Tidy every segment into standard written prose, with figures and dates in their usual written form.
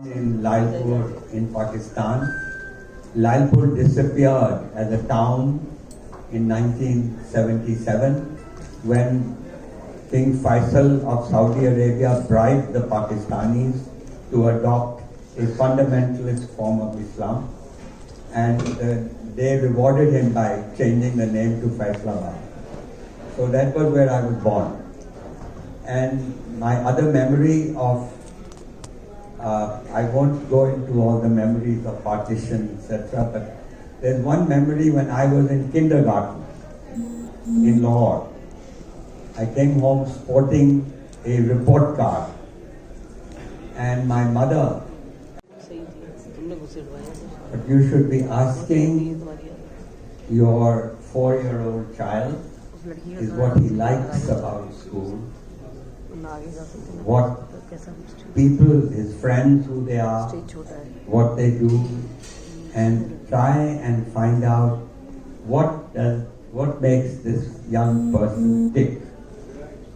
In Lalpur in Pakistan. Lalpur disappeared as a town in 1977 when King Faisal of Saudi Arabia bribed the Pakistanis to adopt a fundamentalist form of Islam, and they rewarded him by changing the name to Faisalabad. So that was where I was born. And my other memory of I won't go into all the memories of partition, etc. But there's one memory when I was in kindergarten in Lahore. I came home sporting a report card, and my mother. But you should be asking your 4-year-old child is what he likes about school, what people, his friends, who they are, what they do, and try and find out what makes this young person tick.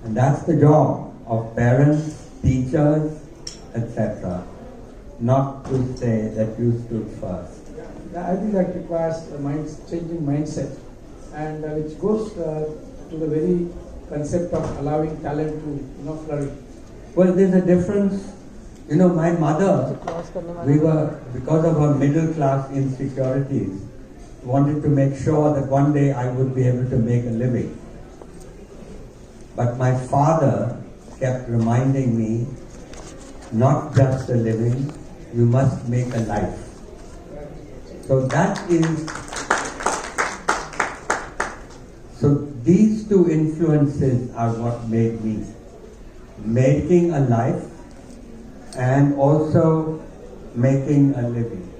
And that's the job of parents, teachers, etc. Not to say that you stood first. I think that requires a changing mindset, and which goes to the very concept of allowing talent to flourish. Well, there's a difference. My mother, because of her middle class insecurities, wanted to make sure that one day I would be able to make a living. But my father kept reminding me, not just a living, you must make a life. So these two influences are what made me. Making a life and also making a living.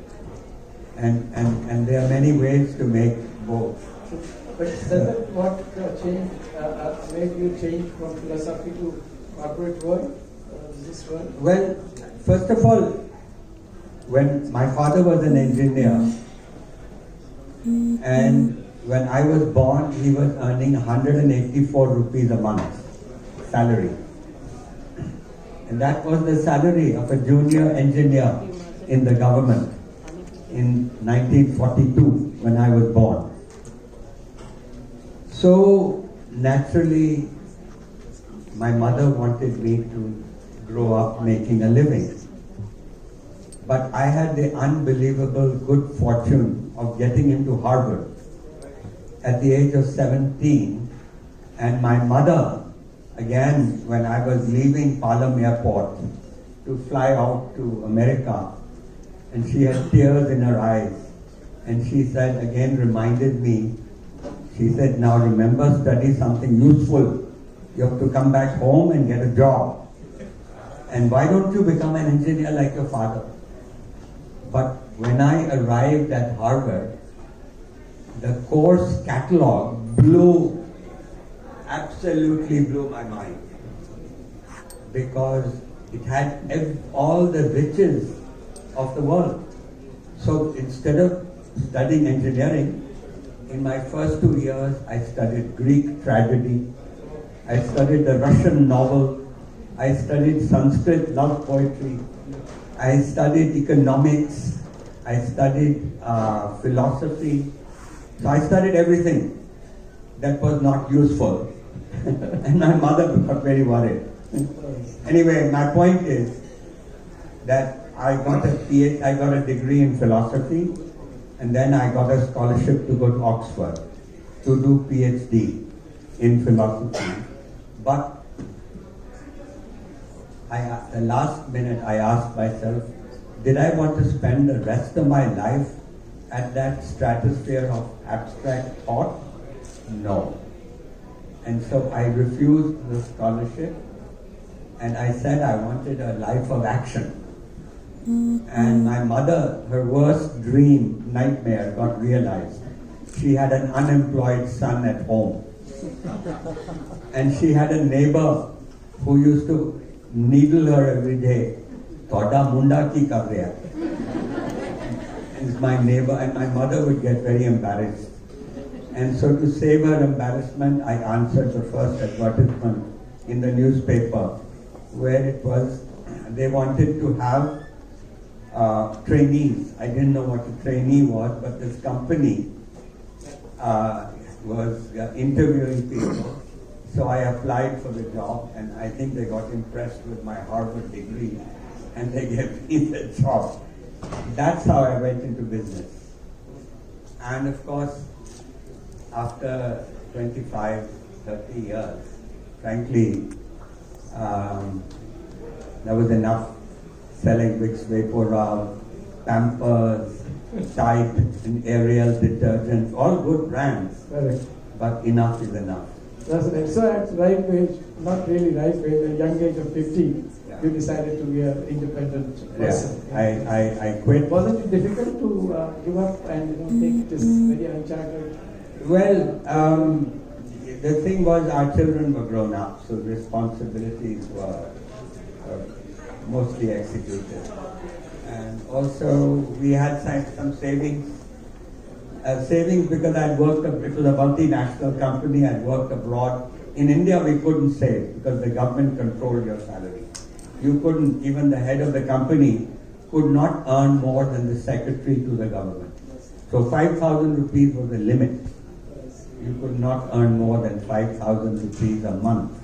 And there are many ways to make both. But doesn't what made you change from philosophy to corporate world, this world? Well, first of all, when my father was an engineer, and when I was born, he was earning 184 rupees a month salary. And that was the salary of a junior engineer in the government in 1942 when I was born. So naturally, my mother wanted me to grow up making a living. But I had the unbelievable good fortune of getting into Harvard at the age of 17, and my mother, again, when I was leaving Palam Airport to fly out to America, and she had tears in her eyes, and she said, again reminded me, she said, now remember, study something useful. You have to come back home and get a job. And why don't you become an engineer like your father? But when I arrived at Harvard, the course catalog absolutely blew my mind, because it had all the riches of the world. So instead of studying engineering, in my first 2 years, I studied Greek tragedy, I studied the Russian novel, I studied Sanskrit love poetry, I studied economics, I studied philosophy. So I studied everything that was not useful. And my mother got very worried. Anyway, my point is that I got a degree in philosophy, and then I got a scholarship to go to Oxford to do PhD in philosophy. But the last minute I asked myself, did I want to spend the rest of my life at that stratosphere of abstract thought? No. And so I refused the scholarship, and I said I wanted a life of action. And my mother, her worst nightmare got realized. She had an unemployed son at home. And she had a neighbor who used to needle her every day. Thoda munda ki kar raha hai? Is my neighbor, and my mother would get very embarrassed. And so to save her embarrassment, I answered the first advertisement in the newspaper, where it was, they wanted to have trainees. I didn't know what a trainee was, but this company was interviewing people. So I applied for the job, and I think they got impressed with my Harvard degree, and they gave me the job. That's how I went into business. And of course, after 25, 30 years, frankly, there was enough selling Vicks Vaporub, Pampers, Tide, and Ariel detergents, all good brands. Correct. But enough is enough. That's right. So at ripe age, not really ripe age, at a young age of 50, you decided to be an independent person. Yeah, I quit. Wasn't it difficult to give up and take this very uncharted? Well, the thing was our children were grown up, so responsibilities were mostly executed. And also we had some savings. Savings because I'd worked, it was a multinational company, I'd worked abroad. In India we couldn't save because the government controlled your salary. You couldn't, even the head of the company could not earn more than the secretary to the government. So 5,000 rupees was the limit. You could not earn more than 5,000 rupees a month.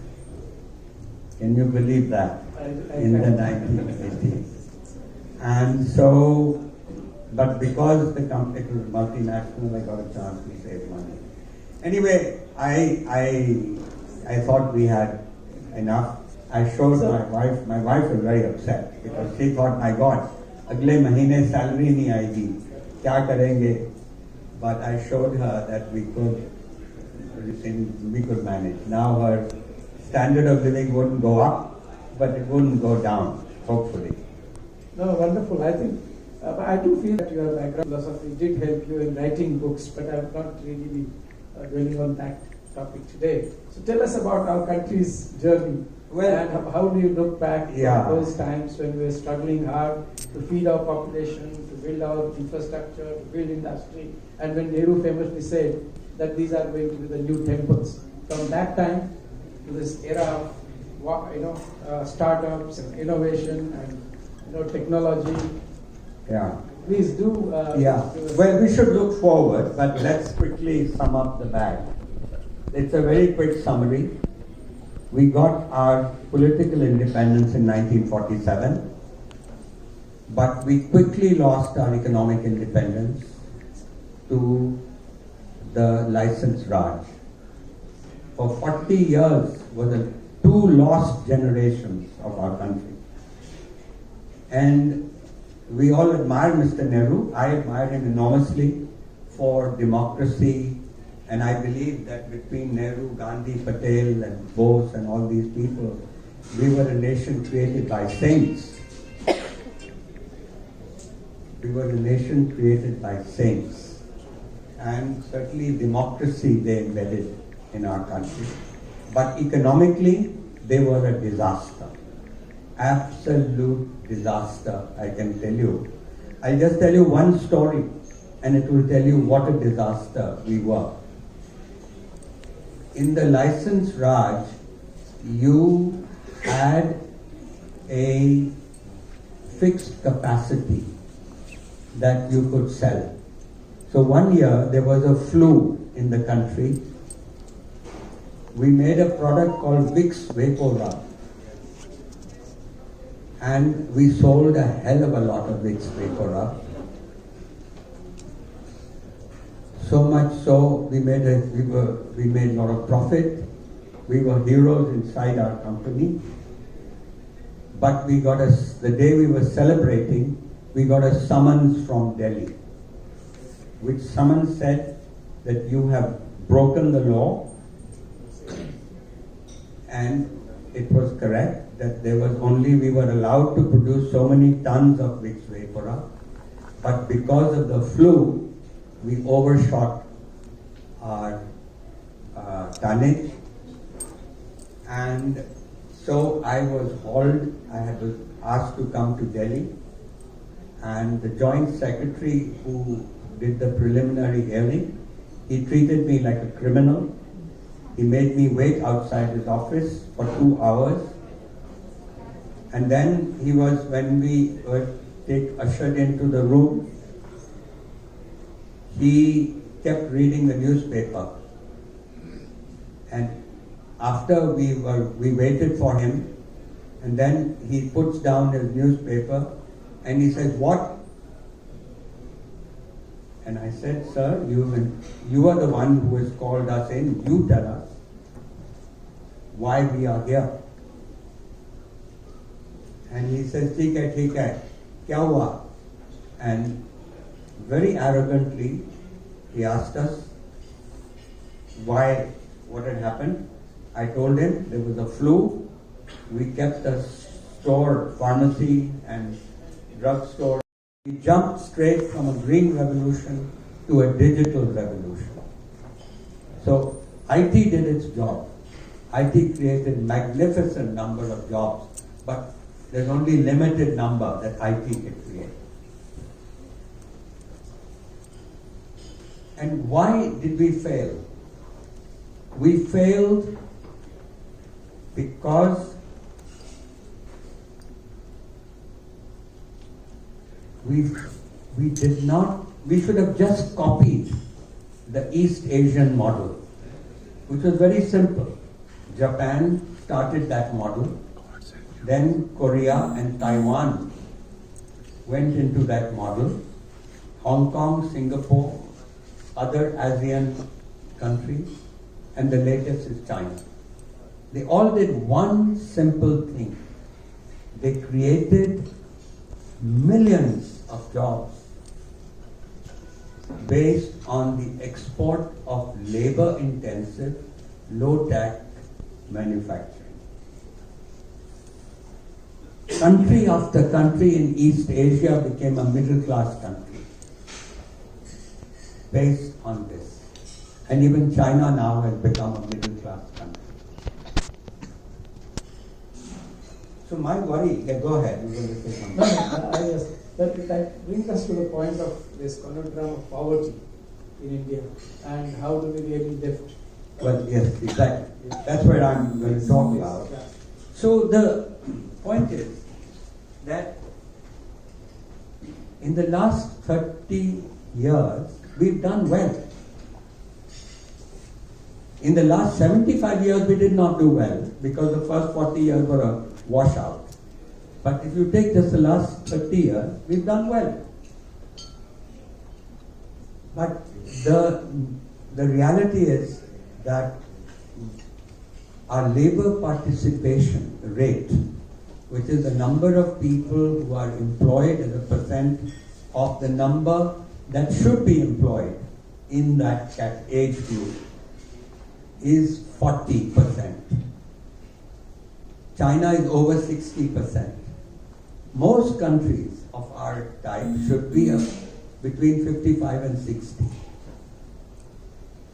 Can you believe that? In the 1980s. And so, but because the company was multinational, I got a chance to save money. Anyway, I thought we had enough. I showed my wife. My wife was very upset because she thought, my God, अगले महीने salary नहीं आएगी, क्या करेंगे? But I showed her that we could manage. Now her standard of living wouldn't go up, but it wouldn't go down, hopefully. No, wonderful. I think, but I do feel that your background philosophy did help you in writing books, but I will not really be dwelling on that topic today. So tell us about our country's journey. Well, and how do you look back at those times when we were struggling hard to feed our population, to build our infrastructure, to build industry, and when Nehru famously said that these are going to be the new temples. From that time to this era of startups and innovation and technology. Yeah. Please do. Well, we should look forward, but let's quickly sum up the bag. It's a very quick summary. We got our political independence in 1947, but we quickly lost our economic independence to the license Raj. For 40 years were the two lost generations of our country. And we all admire Mr. Nehru. I admire him enormously for democracy. And I believe that between Nehru, Gandhi, Patel and Bose and all these people, we were a nation created by saints. We were a nation created by saints. And certainly democracy they embedded in our country. But economically, they were a disaster. Absolute disaster, I can tell you. I'll just tell you one story and it will tell you what a disaster we were. In the license Raj, you had a fixed capacity that you could sell. So one year there was a flu in the country. We made a product called Vicks Vaporub. And we sold a hell of a lot of Vicks Vaporub. So much so, we made a lot of profit. We were heroes inside our company. But we got the day we were celebrating, we got a summons from Delhi, which summons said that you have broken the law, and it was correct that we were allowed to produce so many tons of Vicks Vaporub, but because of the flu, we overshot our tonnage, and so I was asked to come to Delhi, and the joint secretary who did the preliminary hearing, he treated me like a criminal. He made me wait outside his office for 2 hours, and then when we were ushered into the room, he kept reading the newspaper. And after we waited for him, and then he puts down his newspaper and he says, "What?" And I said, "Sir, you are the one who has called us in. You tell us why we are here." And he says, "ठीक है, क्या हुआ?" And very arrogantly, he asked us what had happened. I told him there was a flu. We kept a store, pharmacy and drug store. We jumped straight from a green revolution to a digital revolution. So IT did its job. IT created magnificent number of jobs, but there's only limited number that IT can create. And why did we fail? We failed because we should have just copied the East Asian model, which was very simple. Japan started that model, then Korea and Taiwan went into that model, Hong Kong, Singapore, other ASEAN countries, and the latest is China. They all did one simple thing. They created millions of jobs based on the export of labor-intensive, low-tech manufacturing. Country after country in East Asia became a middle-class country based on this. And even China now has become a middle-class country. So my worry, go ahead, you will say something. Yes, that brings us to the point of this conundrum of poverty in India, and how do we really lift? Well, yes, exactly. That's what I'm going to talk about. Yeah. So the point is that in the last 30 years, we've done well. In the last 75 years, we did not do well because the first 40 years were a washout. But if you take just the last 30 years, we've done well. But the reality is that our labor participation rate, which is the number of people who are employed as a percent of the number that should be employed in that age group, is 40%. China is over 60%. Most countries of our type should be between 55 and 60.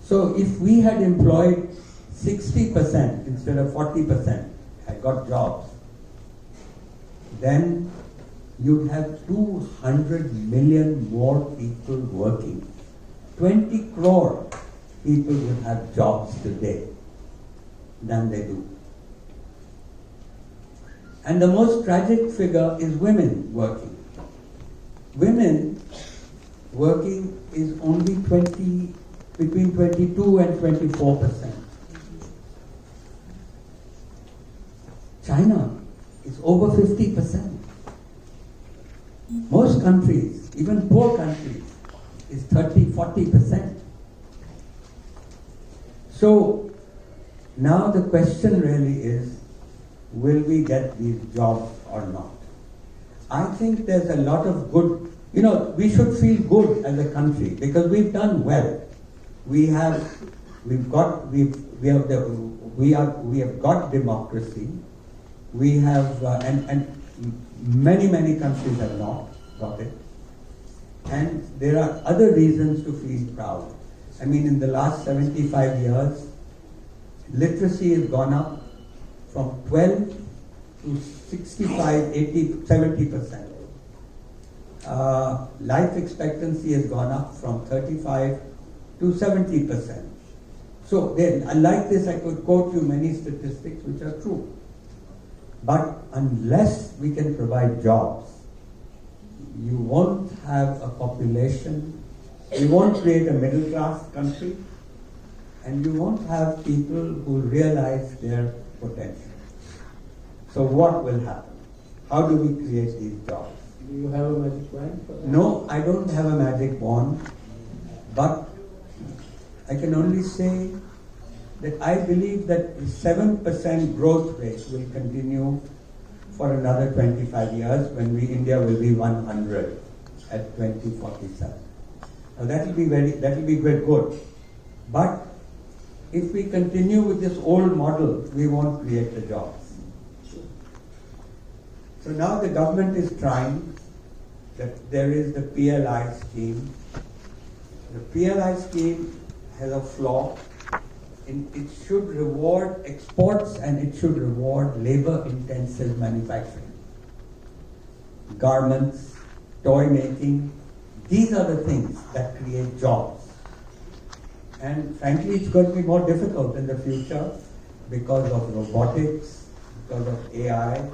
So if we had employed 60% instead of 40%, had got jobs, then you'd have 200 million more people working. 20 crore people would have jobs today than they do. And the most tragic figure is women working. Women working is only between 22 and 24%. China is over 50%. Most countries, even poor countries, is 30-40%. So now the question really is, will we get these jobs or not? I think there's a lot of good, we should feel good as a country because we've done well. We have got democracy. We have, and many countries have not got it. And there are other reasons to feel proud. I mean, in the last 75 years, literacy has gone up from 12 to 65, 80, 70%. Life expectancy has gone up from 35 to 70%. So like this, I could quote you many statistics which are true. But unless we can provide jobs, won't have a population, you won't create a middle class country, and you won't have people who realize their potential. So what will happen? How do we create these jobs? Do you have a magic wand for that? No, I don't have a magic wand, but I can only say that I believe that 7% growth rate will continue for another 25 years when India will be 100 at 2047. Now that will be very good. But if we continue with this old model, we won't create the jobs. So now the government is trying that there is the PLI scheme. The PLI scheme has a flaw. It should reward exports and it should reward labor-intensive manufacturing. Garments, toy making, these are the things that create jobs. And frankly, it's going to be more difficult in the future because of robotics, because of AI,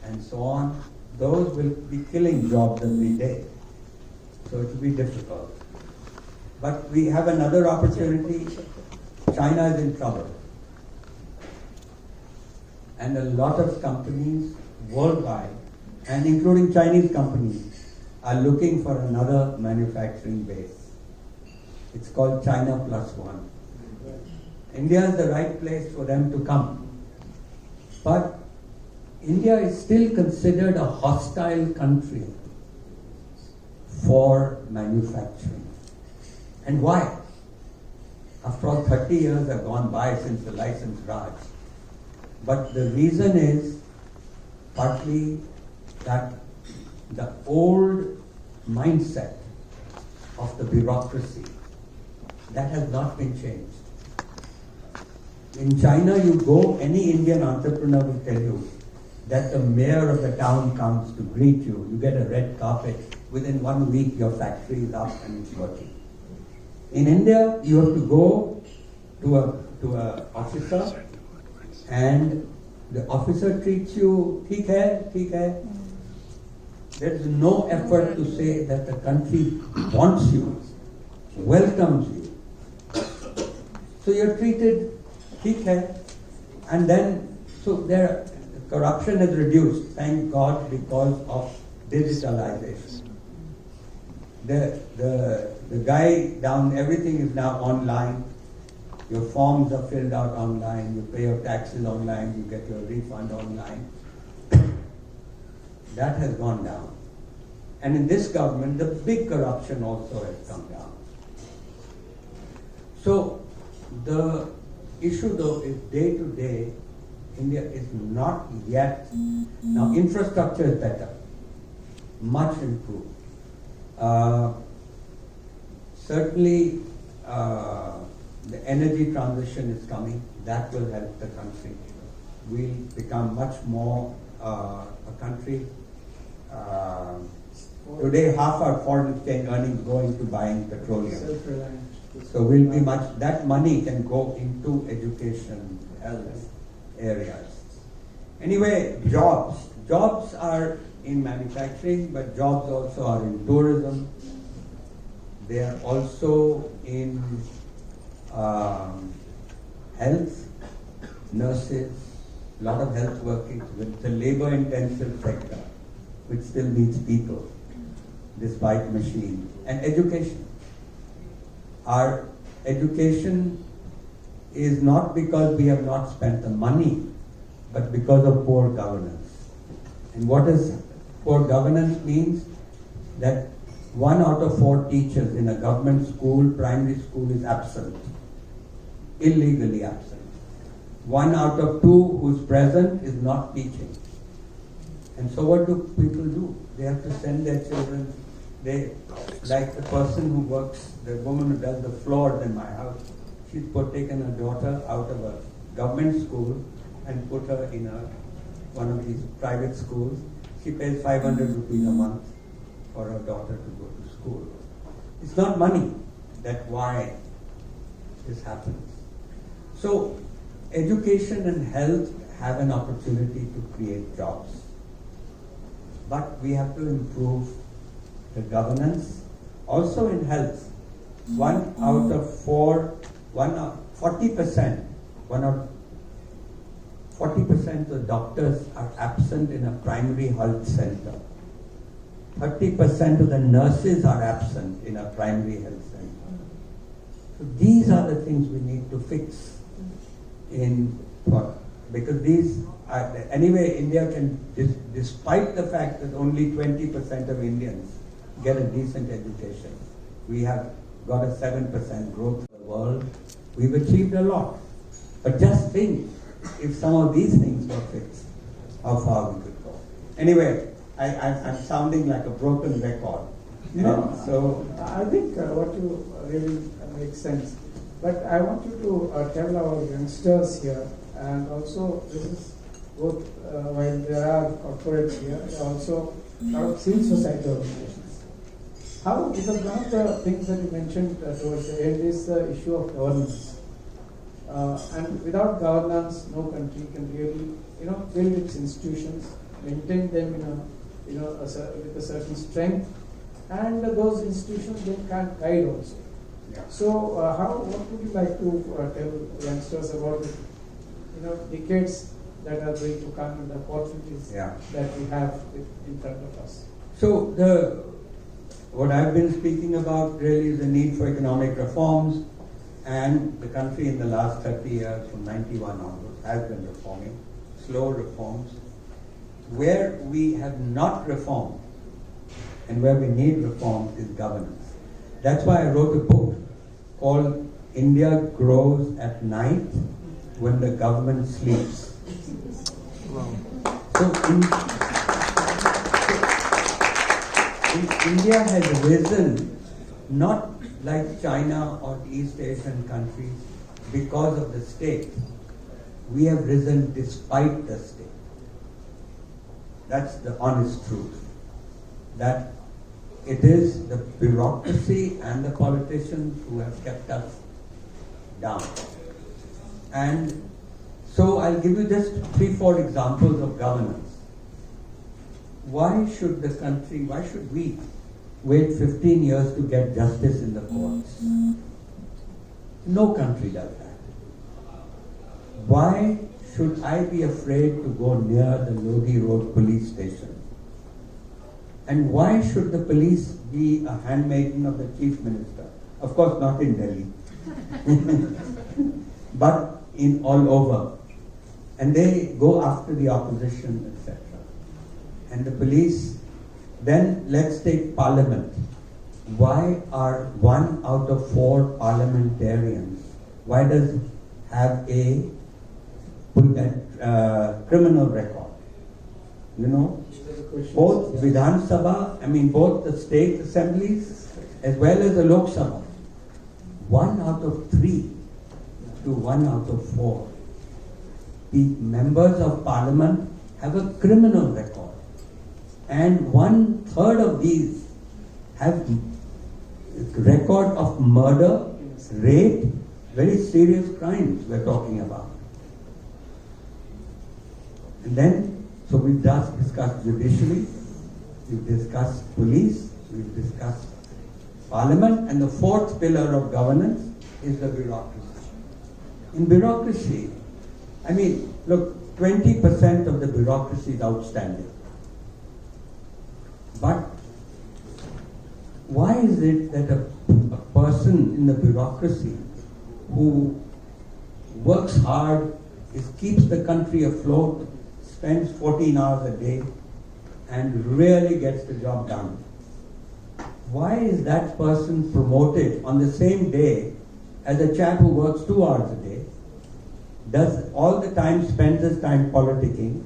and so on. Those will be killing jobs every day. So it will be difficult. But we have another opportunity. China is in trouble. And a lot of companies worldwide, and including Chinese companies, are looking for another manufacturing base. It's called China Plus One. India is the right place for them to come. But India is still considered a hostile country for manufacturing. And why? After all, 30 years have gone by since the license Raj. But the reason is partly that the old mindset of the bureaucracy, that has not been changed. In China, you go, any Indian entrepreneur will tell you that the mayor of the town comes to greet you. You get a red carpet. Within 1 week, your factory is up and it's working. In India, you have to go to a officer, and the officer treats you, theek hai. There is no effort to say that the country wants you, welcomes you. So you're treated, theek hai, and then, so corruption has reduced, thank God, because of digitalization. The guy down, everything is now online. Your forms are filled out online. You pay your taxes online. You get your refund online. That has gone down. And in this government, the big corruption also has come down. So the issue though is day to day, India is not yet, now infrastructure is better, much improved. Certainly, the energy transition is coming. That will help the country. We'll become much more a country. Today, half our foreign exchange earnings go into buying petroleum. Self-reliant. So we'll be that money can go into education, health areas. Anyway, jobs. Jobs are in manufacturing, but jobs also are in tourism. They are also in health, nurses, a lot of health workers. It's a labor-intensive sector, which still needs people, despite machines. And education. Our education is not because we have not spent the money, but because of poor governance. And what does poor governance means? That 1 out of 4 teachers in a government school, primary school, is absent, illegally absent. 1 out of 2 who's present is not teaching. And so what do people do? They have to send their children. Like the person who works, the woman who does the floors in my house, she's taken her daughter out of a government school and put her in one of these private schools. She pays 500 rupees a month for her daughter to go to school. It's not money. That's why this happens. So education and health have an opportunity to create jobs. But we have to improve the governance. Also in health, 1 out of 4, 40%, 40% of doctors are absent in a primary health center. 30% of the nurses are absent in a primary health center. So these are the things we need to fix because these are, anyway, India can, despite the fact that only 20% of Indians get a decent education, we have got a 7% growth in the world. We've achieved a lot. But just think, if some of these things were fixed, how far we could go. Anyway, I'm sounding like a broken record. No, so I think what you really makes sense. But I want you to tell our youngsters here, and also this is both while there are corporates here, there are also a lot of civil society organizations. How, because one of the things that you mentioned towards the end is the issue of governance. And without governance, no country can really, build its institutions, maintain them with a certain strength, and those institutions then can't guide also. Yeah. So, what would you like to tell youngsters about decades that are going to come and the opportunities that we have in front of us? So what I've been speaking about really is the need for economic reforms, and the country in the last 30 years, from 91 onwards, has been reforming, slow reforms. Where we have not reformed and where we need reform is governance. That's why I wrote a book called India Grows at Night When the Government Sleeps. Wow. So India has risen not like China or East Asian countries because of the state. We have risen despite the state. That's the honest truth. That it is the bureaucracy and the politicians who have kept us down. And so I'll give you just 3-4 examples of governance. Why should we wait 15 years to get justice in the courts? No country does that. Why should I be afraid to go near the Lodi Road police station? And why should the police be a handmaiden of the chief minister? Of course, not in Delhi, but in all over. And they go after the opposition, etc. And the police, then let's take parliament. Why are 1 out of 4 parliamentarians, why does have a criminal record? Both Vidhan Sabha, both the state assemblies as well as the Lok Sabha. 1 out of 3 to 1 out of 4. The members of parliament have a criminal record. And 1/3 of these have record of murder, rape, very serious crimes we're talking about. And then, so we've just discussed judiciary, we've discussed police, we've discussed parliament, and the 4th pillar of governance is the bureaucracy. In bureaucracy, look, 20% of the bureaucracy is outstanding. But why is it that a person in the bureaucracy who works hard, keeps the country afloat, spends 14 hours a day, and really gets the job done? Why is that person promoted on the same day as a chap who works 2 hours a day, does all the time, spends his time politicking,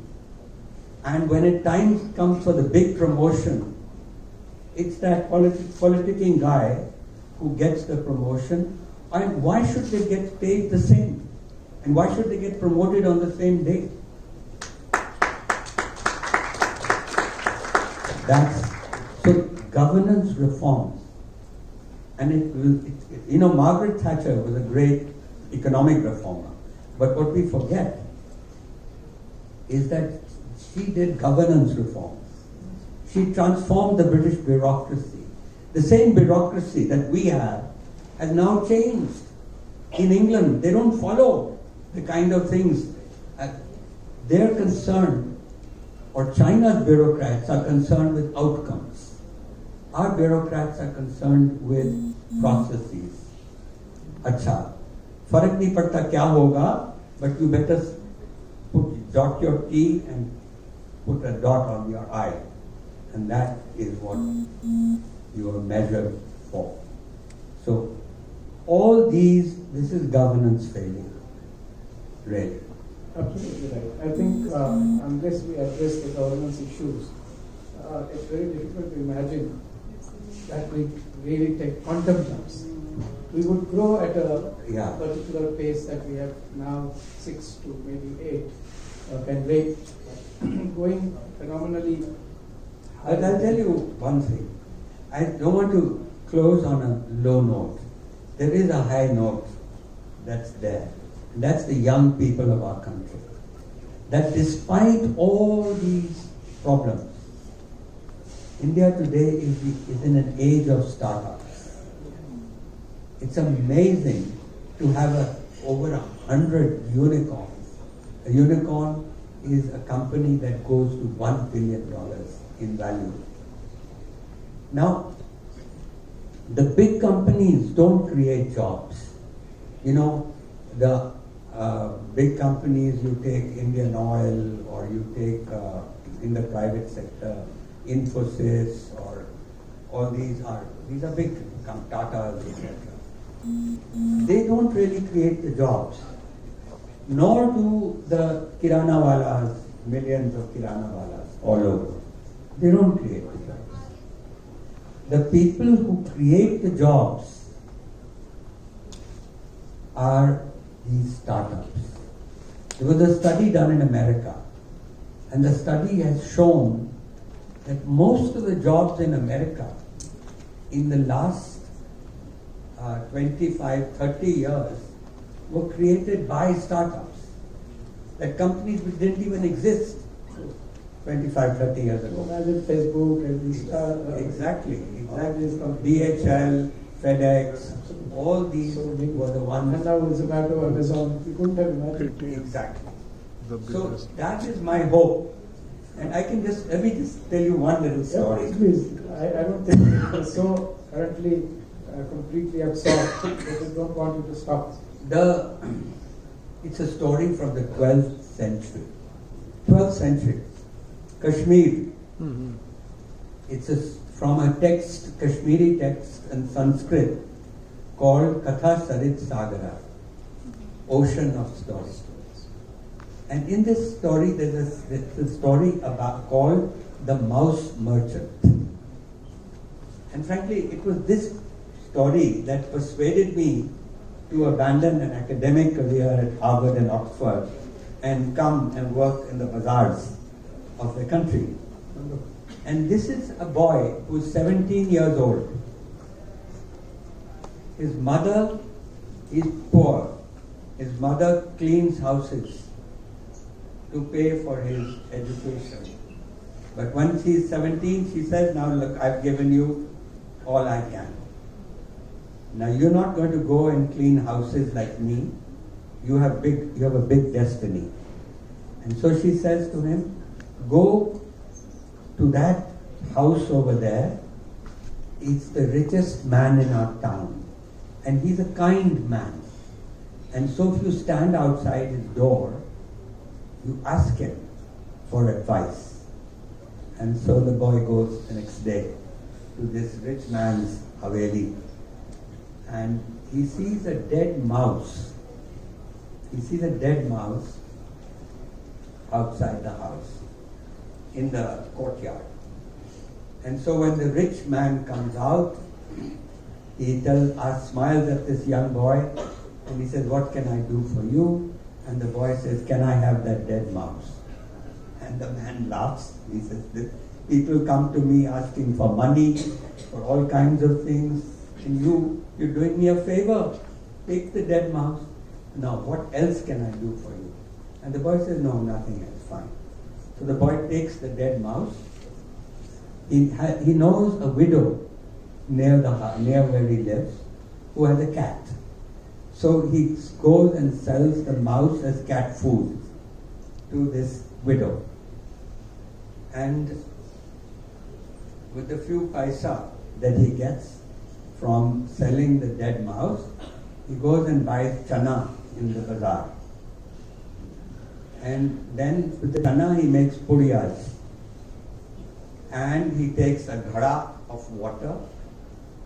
and when it time comes for the big promotion, it's that politicking guy who gets the promotion? And why should they get paid the same? And why should they get promoted on the same day? So governance reforms. And Margaret Thatcher was a great economic reformer. But what we forget is that she did governance reforms. She transformed the British bureaucracy. The same bureaucracy that we have has now changed. In England, they don't follow the kind of things. They're concerned, or China's bureaucrats are concerned with outcomes. Our bureaucrats are concerned with processes. अच्छा, फर्क नहीं पड़ता क्या होगा, but you better dot your T and put a dot on your I. And that is what you are measured for. So, all these, this is governance failure. Really. Absolutely right. I think unless we address the governance issues, it's very difficult to imagine that we really take quantum jumps. We would grow at a particular pace that we have now, 6 to maybe 8 can rate, going phenomenally. I'll tell you one thing. I don't want to close on a low note. There is a high note that's there. And that's the young people of our country. That despite all these problems, India today is in an age of startups. It's amazing to have over 100 unicorns. A unicorn is a company that goes to $1 billion in value. Now, the big companies don't create jobs. You know, the big companies, you take Indian Oil, or you take in the private sector, Infosys, or all these are big Tatas, etc. They don't really create the jobs, nor do the Kirana Walas, millions of Kirana Walas all over. They don't create the jobs. The people who create the jobs are these startups. There was a study done in America, and the study has shown that most of the jobs in America in the last 25, 30 years were created by startups. That companies which didn't even exist 25, 30 years ago. Imagine Facebook and these Exactly. DHL, FedEx, all these were the ones. And now Zomato, Amazon, we couldn't have imagined. Exactly. So that is my hope. And I can let me just tell you one little story. Yeah, please. I don't think we're so currently completely absorbed that we don't want you to stop. It's a story from the 12th century. 12th century. Kashmir. Mm-hmm. It's from a text, Kashmiri text in Sanskrit called Katha Sarit Sagara, Ocean of Stories. And in this story, there's a story called The Mouse Merchant. And frankly, it was this story that persuaded me to abandon an academic career at Harvard and Oxford and come and work in the bazaars of the country. And this is a boy who's 17 years old. His mother is poor. His mother cleans houses to pay for his education. But once he's 17, she says, now look, I've given you all I can. Now you're not going to go and clean houses like me. You have a big destiny. And so she says to him, go to that house over there. It's the richest man in our town. And he's a kind man. And so if you stand outside his door, you ask him for advice. And so the boy goes the next day to this rich man's haveli. And he sees a dead mouse. He sees a dead mouse outside the house, in the courtyard. And so when the rich man comes out, he smiles at this young boy, and he says, what can I do for you? And the boy says, can I have that dead mouse? And the man laughs. He says, people come to me asking for money, for all kinds of things, and you're doing me a favor. Take the dead mouse. Now, what else can I do for you? And the boy says, no, nothing else, fine. So the boy takes the dead mouse, he knows a widow near where he lives who has a cat. So he goes and sells the mouse as cat food to this widow. And with the few paisa that he gets from selling the dead mouse, he goes and buys chana in the bazaar. And then with the chana he makes puriyas. And he takes a ghada of water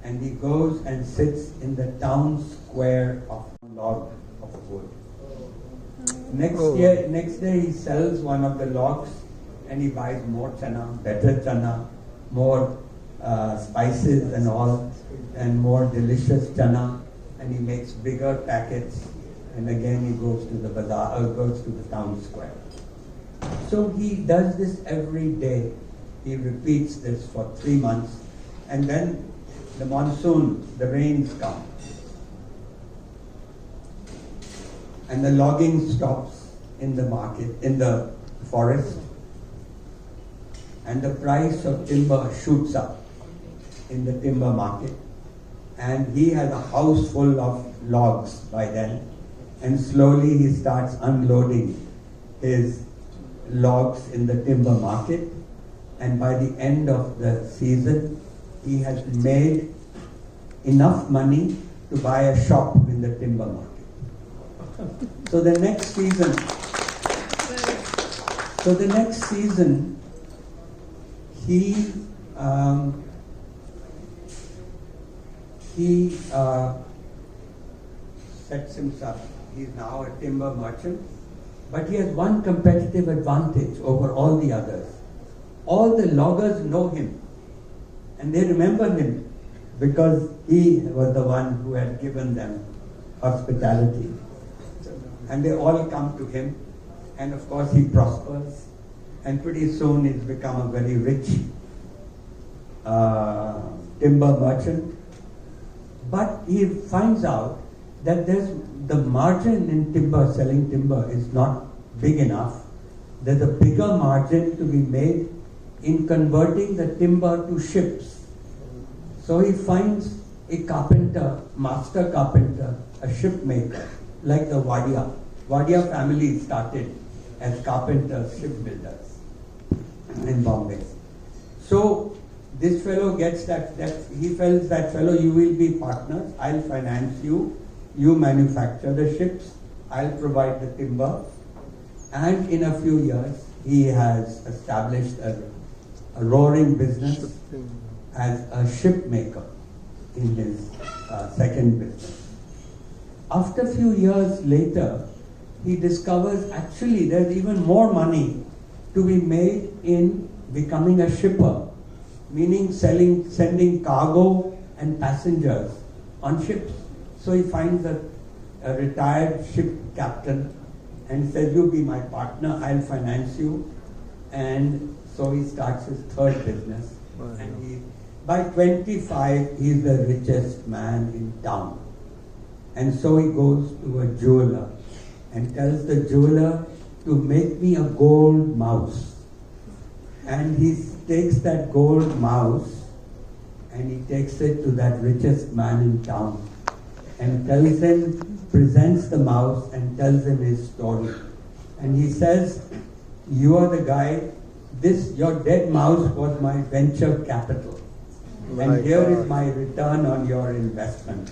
and he goes and sits in the town square of a log of wood. Next day he sells one of the logs and he buys more chana, better chana, more spices and all, and more delicious chana, and he makes bigger packets, and again he goes to the bazaar, goes to the town square. So he does this every day. He repeats this for 3 months, and then the monsoon, the rains come, and the logging stops in the market, in the forest, and the price of timber shoots up in the timber market, and he has a house full of logs by then, and slowly he starts unloading his logs in the timber market, and by the end of the season he has made enough money to buy a shop in the timber market. So the next season he sets himself. He's now a timber merchant, but he has one competitive advantage over all the others. All the loggers know him and they remember him because he was the one who had given them hospitality. And they all come to him, and of course he prospers, and pretty soon he's become a very rich timber merchant. But he finds out that the margin in timber, selling timber, is not big enough. There's a bigger margin to be made in converting the timber to ships. So he finds a carpenter, master carpenter, a ship maker, like the Wadia. Wadia family started as carpenters, shipbuilders in Bombay. So this fellow gets that he tells that fellow, you will be partners, I'll finance you, you manufacture the ships, I'll provide the timber, and in a few years he has established a roaring business as a ship maker in his second business. After a few years later, he discovers actually there's even more money to be made in becoming a shipper, meaning sending cargo and passengers on ships. So he finds a retired ship captain and says, you be my partner, I'll finance you. And so he starts his third business. Wow. And by 25, he's the richest man in town. And so he goes to a jeweler and tells the jeweler to make me a gold mouse. And he takes that gold mouse and he takes it to that richest man in town and tells him, presents the mouse and tells him his story. And he says, you are the guy, your dead mouse was my venture capital. And here is my return on your investment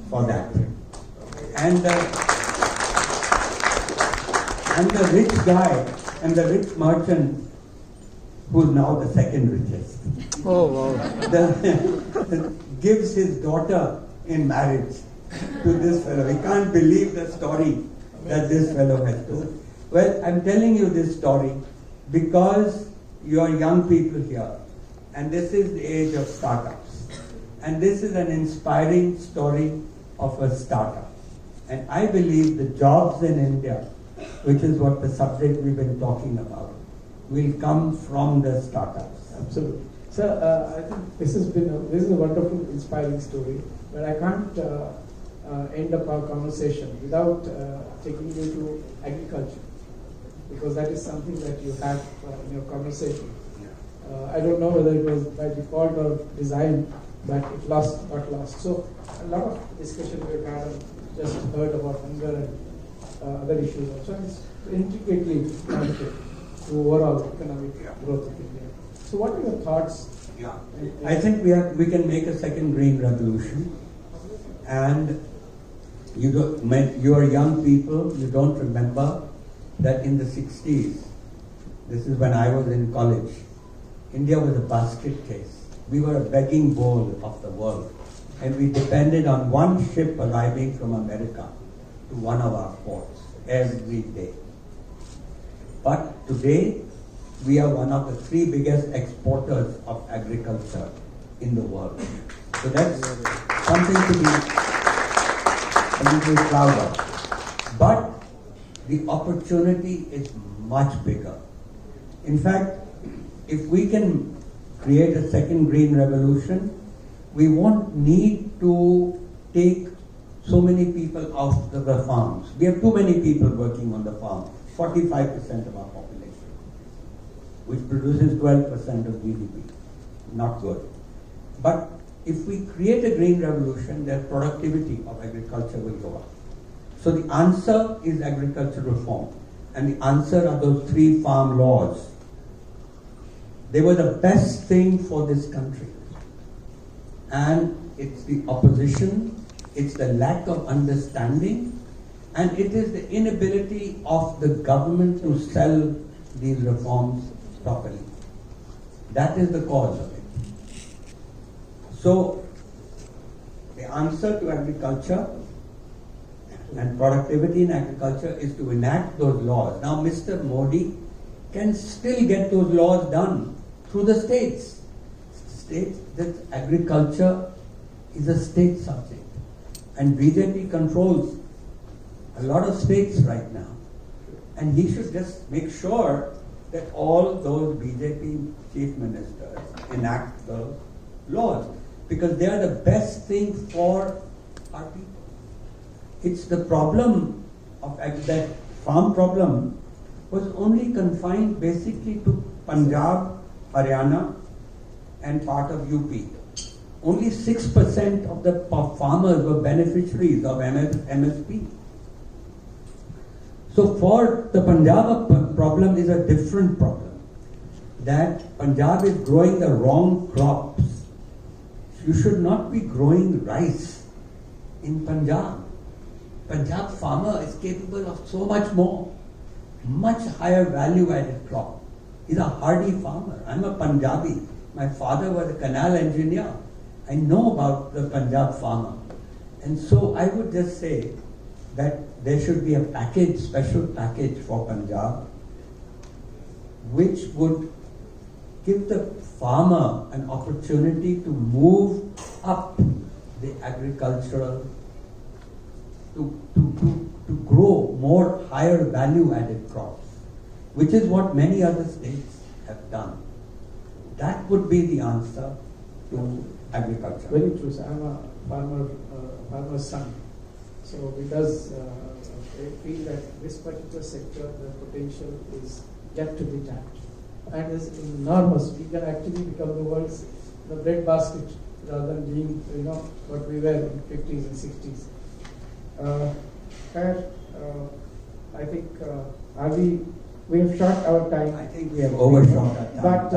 for that. And the rich guy and the rich merchant, who's now the second richest, gives his daughter in marriage to this fellow. He can't believe the story that this fellow has told. Well, I'm telling you this story because you are young people here, and this is the age of startups. And this is an inspiring story of a startup. And I believe the jobs in India, which is what the subject we've been talking about, will come from the startups. Absolutely. Sir, I think this is a wonderful, inspiring story, but I can't end up our conversation without taking you to agriculture, because that is something that you have in your conversation. I don't know whether it was by default or design, but it got lost. So a lot of discussion we've had and just heard about hunger and other issues also. And it's intricately connected to overall economic growth of India. So what are your thoughts? Yeah, I think we can make a second green revolution, and you are young people, you don't remember that in the 60s, this is when I was in college, India was a basket case. We were a begging bowl of the world, and we depended on one ship arriving from America to one of our ports every day. But today, we are one of the 3 biggest exporters of agriculture in the world. So that's something to be proud of. But the opportunity is much bigger. In fact, if we can create a second green revolution, we won't need to take so many people off the farms. We have too many people working on the farm, 45% of our population, which produces 12% of GDP. Not good. But if we create a green revolution, the productivity of agriculture will go up. So the answer is agriculture reform. And the answer are those 3 farm laws. They were the best thing for this country. And it's the opposition, it's the lack of understanding, and it is the inability of the government to sell these reforms properly. That is the cause of it. So, the answer to agriculture and productivity in agriculture is to enact those laws. Now, Mr. Modi can still get those laws done through the states. States, that agriculture is a state subject. And BJP controls a lot of states right now. And he should just make sure that all those BJP chief ministers enact the laws, because they are the best thing for our people. It's the problem of that farm problem was only confined basically to Punjab, Haryana, and part of UP. Only 6% of the farmers were beneficiaries of MSP. So for the Punjab problem is a different problem. That Punjab is growing the wrong crops. You should not be growing rice in Punjab. Punjab farmer is capable of so much more, much higher value added crop. He's a hardy farmer. I'm a Punjabi. My father was a canal engineer. I know about the Punjab farmer. And so I would just say that there should be a package, special package for Punjab, which would give the farmer an opportunity to move up the agricultural, to grow more higher value added crops, which is what many other states have done. That would be the answer to agriculture. Very true, sir. I'm a farmer's son. So it does feel that this particular sector, the potential is yet to be tapped. And is enormous. We can actually become the world's breadbasket rather than being, what we were in 50s and 60s. I think, we have shot our time. I think we have overshot our time. But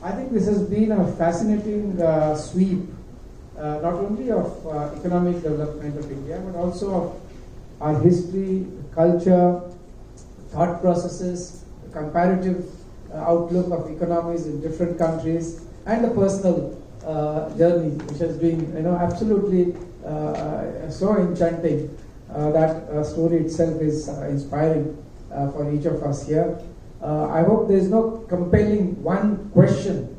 I think this has been a fascinating sweep, not only of economic development of India, but also of our history, culture, thought processes, the comparative outlook of economies in different countries, and the personal journey, which has been, absolutely so enchanting. That story itself is inspiring for each of us here. I hope there is no compelling one question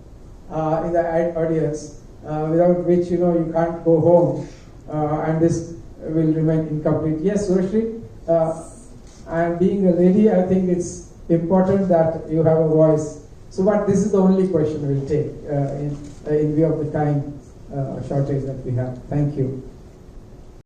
in the audience without which you can't go home and this will remain incomplete. Yes, Surashri, and being a lady, I think it's important that you have a voice. So, but this is the only question we'll take in view of the time shortage that we have. Thank you.